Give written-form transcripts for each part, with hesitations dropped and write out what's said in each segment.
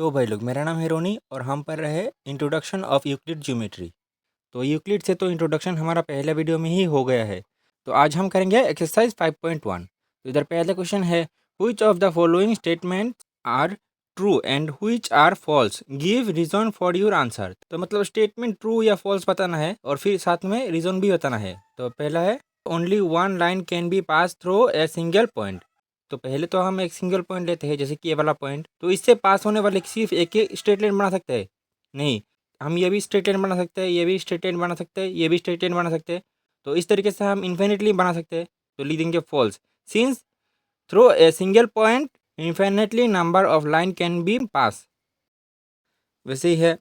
तो भाई लोग, मेरा नाम है रोनी और हम पढ़ रहे हैं इंट्रोडक्शन ऑफ यूक्लिड ज्योमेट्री। तो यूक्लिड से तो इंट्रोडक्शन हमारा पहले वीडियो में ही हो गया है। तो आज हम करेंगे एक्सरसाइज 5.1। तो इधर पहला क्वेश्चन है, which of the following statement are true and which are false, give reason for your answer. तो मतलब स्टेटमेंट ट्रू या फॉल्स बताना है और फिर साथ में रीजन भी बताना है। तो पहला है, only one line can be pass through a single point. तो पहले तो हम एक सिंगल पॉइंट लेते हैं, जैसे कि ये वाला पॉइंट। तो इससे पास होने वाले सिर्फ एक ही स्ट्रेट लाइन बना सकते हैं? नहीं, हम ये भी स्ट्रेट लाइन बना सकते हैं, ये भी स्ट्रेट लाइन बना सकते हैं, ये भी स्ट्रेट लाइन बना सकते हैं। तो इस तरीके से हम इन्फिनिटली बना सकते हैं। तो लिख देंगे false, since through a single point infinitely number of line can be pass. वैसे ही है,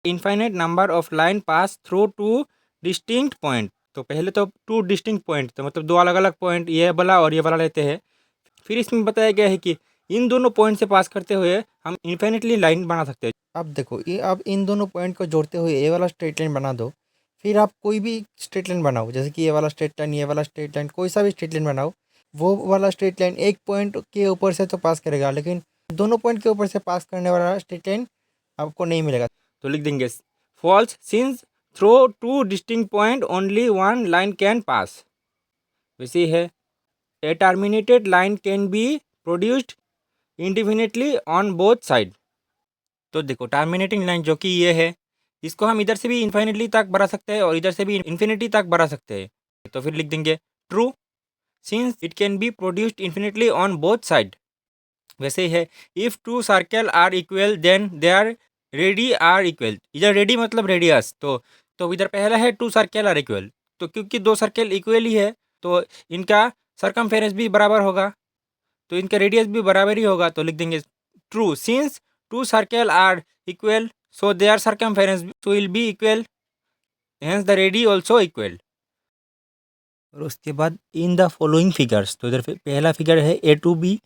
infinite number of line pass through two distinct point. तो पहले तो टू डिस्टिंक्ट पॉइंट, तो मतलब दो अलग अलग पॉइंट, ये वाला और ये वाला लेते हैं। फिर इसमें बताया गया है कि इन दोनों पॉइंट से पास करते हुए हम इन्फिनिटली लाइन बना सकते हैं। अब देखो, ये आप इन दोनों पॉइंट को जोड़ते हुए ये वाला स्ट्रेट लाइन बना दो। फिर आप कोई भी स्ट्रेट लाइन बनाओ, जैसे कि ये वाला स्ट्रेट लाइन, ये वाला स्ट्रेट लाइन, कोई सा भी स्ट्रेट लाइन बनाओ। वो वाला स्ट्रेट लाइन एक पॉइंट के ऊपर से तो पास करेगा, लेकिन दोनों पॉइंट के ऊपर से पास करने वाला स्ट्रेट लाइन आपको नहीं मिलेगा। तो लिख देंगे false, since through two distinct point only one line can pass. वैसे ही है, a terminated line can be produced indefinitely on both side. तो देखो, टर्मिनेटिंग लाइन जो कि ये है, इसको हम इधर से भी इन्फिनिटली तक बढ़ा सकते हैं और इधर से भी इन्फिनिटी तक बढ़ा सकते हैं। तो फिर लिख देंगे true, since it can be produced infinitely on both side. वैसे ही है, if two circle are equal then their radii are equal. इधर रेडी मतलब रेडियस। तो इधर पहला है टू सर्कल आर इक्वल। तो क्योंकि दो सर्कल इक्वल ही है, तो इनका सरकमफेरेंस भी बराबर होगा, तो इनका रेडियस भी बराबर ही होगा। तो लिख देंगे true, since two circle are equal so their circumference will be equal, hence the radii also equal. और उसके बाद इन द फॉलोइंग फिगर्स। तो इधर पहला फिगर है A to B,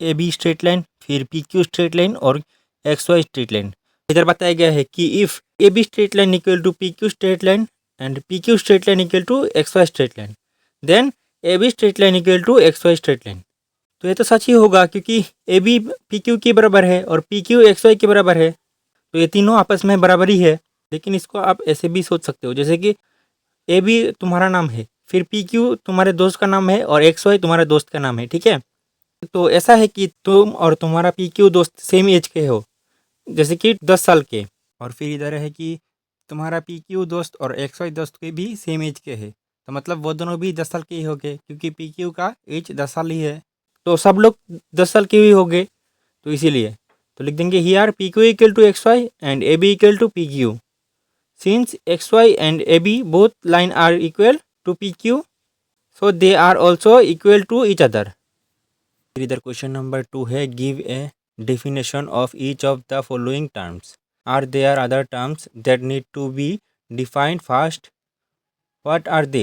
A B straight line, फिर पी क्यू स्ट्रेट लाइन और X Y straight line. इधर बताया गया है कि if A B straight line equal to P Q straight line and P Q straight line equal to X Y straight line, then A B straight line equal to X Y straight line. तो ये तो सच ही होगा, क्योंकि A B P Q के बराबर है और P Q x Y के बराबर है। तो ये तीनों आपस में बराबर ही है। लेकिन इसको आप ऐसे भी सोच सकते हो, जैसे कि ए बी तुम्हारा नाम है, फिर पी क्यू तुम्हारे दोस्त का नाम है और एक्स वाई तुम्हारे दोस्त का नाम है, ठीक है। तो ऐसा है कि तुम और तुम्हारा पी क्यू दोस्त सेम एज के हो, जैसे कि 10 साल के। और फिर इधर है कि तुम्हारा पी क्यू दोस्त और एक्स वाई दोस्त के भी सेम एज के है। तो मतलब वो दोनों भी 10 साल के ही हो गए, क्योंकि पी क्यू का एज 10 साल ही है। तो सब लोग 10 साल के ही हो गए, तो इसीलिए। तो लिख देंगे here P Q equal to X Y and A B equal to P Q, since X Y and A B both line are equal to P Q, so they are also equal to each other. फिर इधर question number 2 है, give a definition of each of the following terms. Are there other terms that need to be defined first? What are they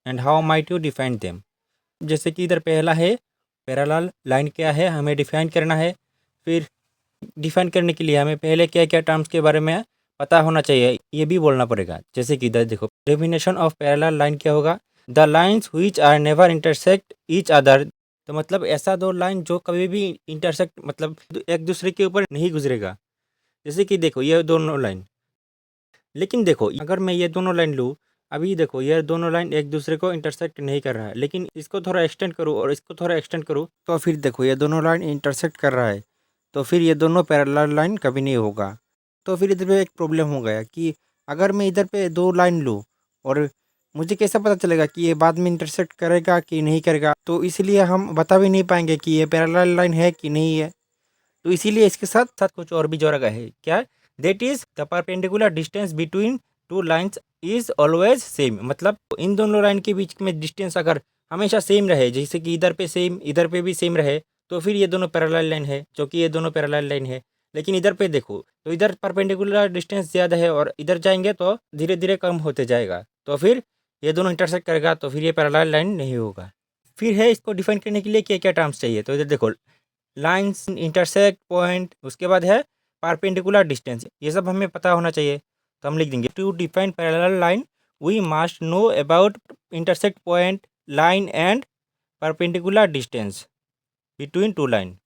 and how might you define them? जैसे कि इधर पहला है, parallel line क्या है हमें define करना है। फिर डिफाइन करने के लिए हमें पहले क्या क्या टर्म्स के बारे में पता होना चाहिए, ये भी बोलना पड़ेगा। जैसे कि इधर देखो, डेफिनेशन ऑफ पैरेलल लाइन क्या होगा, the lines which are never intersect each other. तो मतलब ऐसा दो लाइन जो कभी भी इंटरसेक्ट मतलब एक दूसरे के ऊपर नहीं गुजरेगा। जैसे कि देखो ये दोनों लाइन, लेकिन देखो अगर मैं ये दोनों लाइन लूँ, अभी देखो ये दोनों लाइन एक दूसरे को इंटरसेक्ट नहीं कर रहा है, लेकिन इसको थोड़ा एक्सटेंड करूँ और इसको थोड़ा एक्सटेंड करूँ, तो फिर देखो ये दोनों लाइन इंटरसेक्ट कर रहा है। तो फिर ये दोनों पैरेलल लाइन कभी नहीं होगा। तो फिर इधर पे एक प्रॉब्लम हो गया कि अगर मैं इधर पे दो लाइन लूँ और मुझे कैसे पता चलेगा कि ये बाद में इंटरसेक्ट करेगा कि नहीं करेगा। तो इसलिए हम बता भी नहीं पाएंगे कि ये पैरेलल लाइन है कि नहीं है। तो इसीलिए इसके साथ साथ कुछ और भी जोड़ा गया है, क्या, that is the perpendicular distance between two lines is always same. मतलब इन दोनों लाइन के बीच में डिस्टेंस अगर हमेशा सेम रहे, जैसे कि इधर पे सेम इधर पे भी सेम रहे, तो फिर ये दोनों पैरेलल लाइन है, जो कि ये दोनों पैरेलल लाइन है। लेकिन इधर पे देखो, तो इधर परपेंडिकुलर डिस्टेंस ज़्यादा है और इधर जाएंगे तो धीरे धीरे कम होते जाएगा, तो फिर ये दोनों इंटरसेक्ट करेगा, तो फिर ये पैरेलल लाइन नहीं होगा। फिर है, इसको डिफाइन करने के लिए क्या क्या टर्म्स चाहिए। तो इधर देखो, लाइन्स, इंटरसेक्ट पॉइंट, उसके बाद है परपेंडिकुलर डिस्टेंस, ये सब हमें पता होना चाहिए। तो हम लिख देंगे to define parallel line we must know about intersect point, line and perpendicular distance between two line.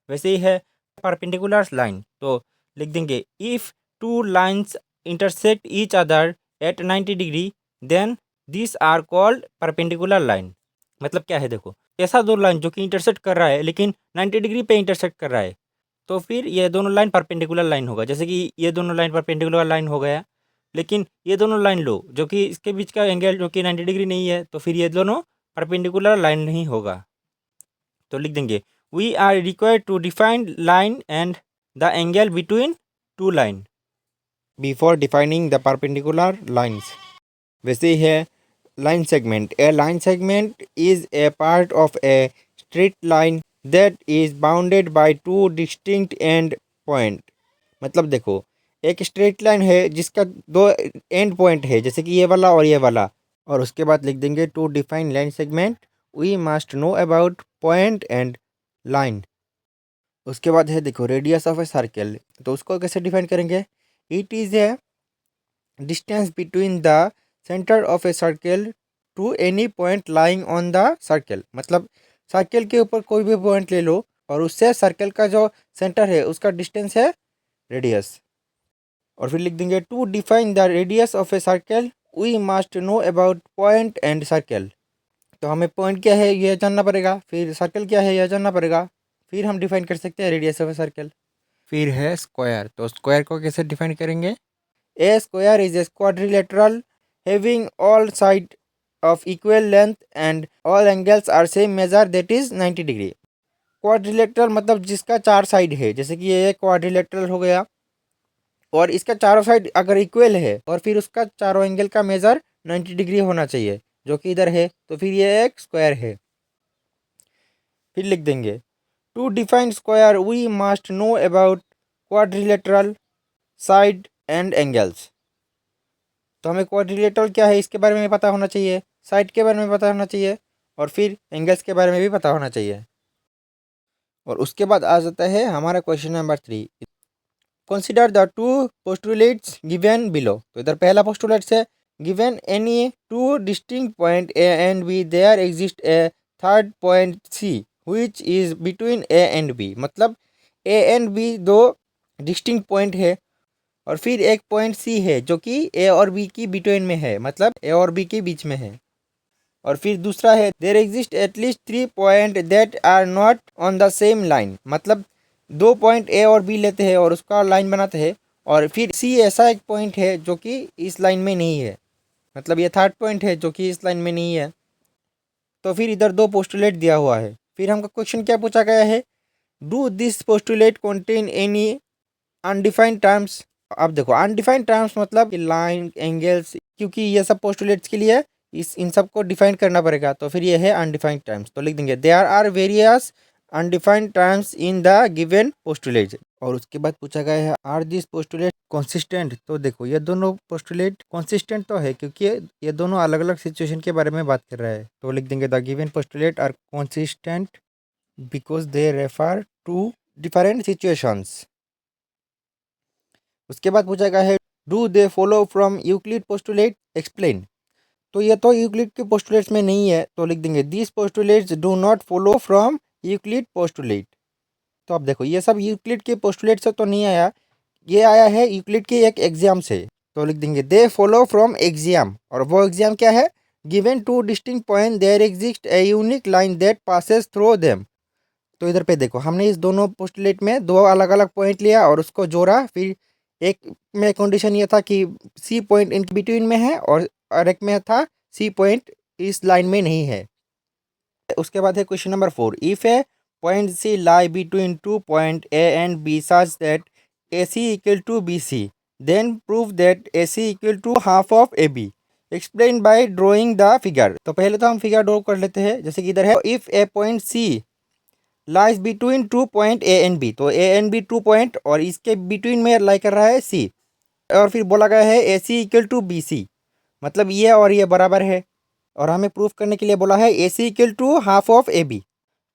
वैसे ही है परपेंडिकुलर लाइन, तो लिख देंगे if two lines intersect each other at 90 degree then this are called perpendicular line. मतलब क्या है देखो, ऐसा दो लाइन जो कि इंटरसेक्ट कर रहा है लेकिन 90 डिग्री पे इंटरसेक्ट कर रहा है, तो फिर ये दोनों लाइन परपेंडिकुलर लाइन होगा। जैसे कि ये दोनों लाइन परपेंडिकुलर लाइन हो गया, लेकिन ये दोनों लाइन लो जो कि इसके बीच का एंगल जो कि 90 डिग्री नहीं है, तो फिर ये दोनों परपेंडिकुलर लाइन नहीं होगा। तो लिख देंगे we are required to define line and the angle between two line before defining the perpendicular lines. वैसे ही है line segment. A line segment is a part of a straight line that is bounded by two distinct end point. मतलब देखो, एक straight line है जिसका दो and point है, जैसे कि ये वाला और ये वाला, और उसके बाद लिख देंगे to define line segment we must know about point and line. उसके बाद है देखो रेडियस ऑफ ए सर्कल, तो उसको कैसे डिफाइन करेंगे? It is a distance between the centre of a circle to any point lying on the circle. मतलब circle के ऊपर कोई भी पॉइंट ले लो और उससे सर्कल का जो सेंटर है उसका डिस्टेंस है रेडियस। और फिर लिख देंगे to define the radius of a circle we must know about point and circle. तो हमें पॉइंट क्या है यह जानना पड़ेगा, फिर सर्कल क्या है यह जानना पड़ेगा, फिर हम डिफाइन कर सकते हैं रेडियस ऑफ ए सर्कल। फिर है स्क्वायर, तो स्क्वायर को कैसे डिफाइन करेंगे? A square is a quadrilateral having all side of equal length and all angles are same measure that is 90 degree. Quadrilateral मतलब जिसका चार साइड है, जैसे कि ये क्वाड्रिलेटरल हो गया और इसका चारों साइड अगर इक्वल है और फिर उसका चारों एंगल का मेजर 90 डिग्री होना चाहिए, जो कि इधर है, तो फिर ये एक स्क्वायर है। फिर लिख देंगे to define square we must know about quadrilateral side and angles. तो हमें क्वाड्रिलेटरल क्या है इसके बारे में पता होना चाहिए, साइड के बारे में पता होना चाहिए और फिर एंगल्स के बारे में भी पता होना चाहिए। और उसके बाद आ जाता है हमारा question number 3, consider the two postulates given below. तो इधर पहला पोस्टुलेट है given any two distinct point A and B there exist a third point C which is between A and B. मतलब ए एंड बी दो distinct point है और फिर एक पॉइंट सी है जो कि ए और बी की बिटवीन में है, मतलब ए और बी के बीच में है। और फिर दूसरा है there exist at least 3 point that are not on the same line. मतलब दो पॉइंट ए और बी लेते हैं और उसका लाइन बनाते हैं और फिर सी ऐसा एक पॉइंट है जो कि इस लाइन में नहीं है, मतलब ये थर्ड पॉइंट है जो कि इस लाइन में नहीं है। तो फिर इधर दो पोस्टुलेट दिया हुआ है। फिर हमका क्वेश्चन क्या पूछा गया है, do this postulate contain any undefined terms. अब देखो अनडिफाइंड टर्म्स मतलब लाइन एंगल्स, क्योंकि ये सब पोस्टुलेट्स के लिए इन सब को डिफाइन करना पड़ेगा, तो फिर ये है अनडिफाइंड टर्म्स। तो लिख देंगे there are various undefined terms in the given postulate. और उसके बाद पूछा गया है आर दिस पोस्टुलेट कंसिस्टेंट। तो देखो ये दोनों पोस्टुलेट कंसिस्टेंट तो है क्योंकि ये दोनों अलग अलग सिचुएशन के बारे में बात कर रहा है। तो लिख देंगे the given postulate are consistent because they refer to different situations. उसके बाद पूछा गया है do they follow from Euclid postulate explain. तो ये तो यूक्लिड के पोस्टुलेट्स में नहीं है, तो लिख देंगे this postulates do not follow from Euclid postulate. तो अब देखो ये सब यूक्लिड के पोस्टुलेट से तो नहीं आया, ये आया है यूक्लिड के एक एग्जाम से। तो लिख देंगे दे फॉलो फ्रॉम एग्जाम, और वो एग्जाम क्या है, given two distinct point there exist a unique line that passes through them. तो इधर पे देखो हमने इस दोनों पोस्टुलेट में दो अलग अलग पॉइंट लिया और उसको जोड़ा, फिर एक में कंडीशन ये था कि सी पॉइंट इन बिटवीन में है और एक में था सी पॉइंट इस लाइन में नहीं है। उसके बाद है question number 4, if a point C lie between two point A and B such that A C equal to B C then prove that A C equal to half of A B explain by drawing the figure. तो पहले तो हम figure draw कर लेते हैं, जैसे कि इधर है if a point C lies between two point A and B. तो A and B two point और इसके बिटवीन में लाई कर रहा है सी, और फिर बोला गया है A C equal to B सी, मतलब ये और ये बराबर है। और हमें प्रूफ करने के लिए बोला है A C equal to half of A B.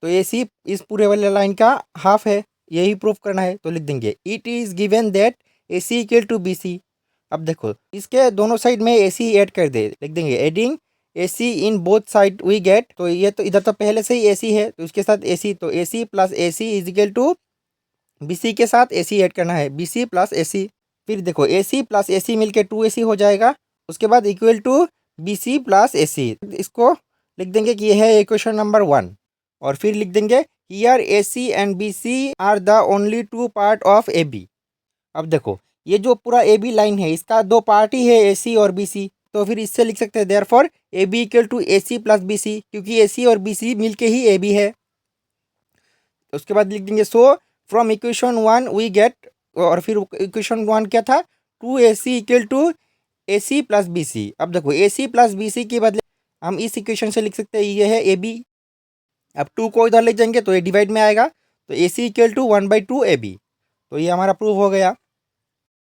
तो ए सी इस पूरे वाले लाइन का हाफ है, यही प्रूफ करना है। तो लिख देंगे it is given that A C equal to B C. अब देखो इसके दोनों साइड में ए सी ऐड कर दे, लिख देंगे adding A C in both side we get. तो ये तो इधर तो पहले से ही ए सी है, तो इसके साथ ए सी, तो A C plus A C is equal to B C के साथ ए सी ऐड करना है, बी सी प्लस ए सी। फिर देखो ए सी प्लस ए सी मिल के 2AC हो जाएगा। उसके बाद equal to B C plus A C, इसको लिख देंगे कि यह है इक्वेशन नंबर 1। और फिर लिख देंगे here A C and B C are the only 2 part of A B. अब देखो ये जो पूरा ए बी लाइन है इसका 2 पार्ट ही है, ए सी और बी सी। तो फिर इससे लिख सकते हैं therefore A B equal to A C plus B C, क्योंकि ए सी और बी सी मिल के ही ए बी है। उसके बाद लिख देंगे so from equation 1 we get, और फिर इक्वेशन 1 क्या था, 2AC equal to A C plus B C. अब देखो ए सी प्लस बी सी के बदले हम इस इक्वेशन से लिख सकते हैं ये है ए बी। अब 2 को इधर ले जाएंगे तो ये डिवाइड में आएगा, तो A C equal to 1/2 AB। तो ये हमारा प्रूव हो गया।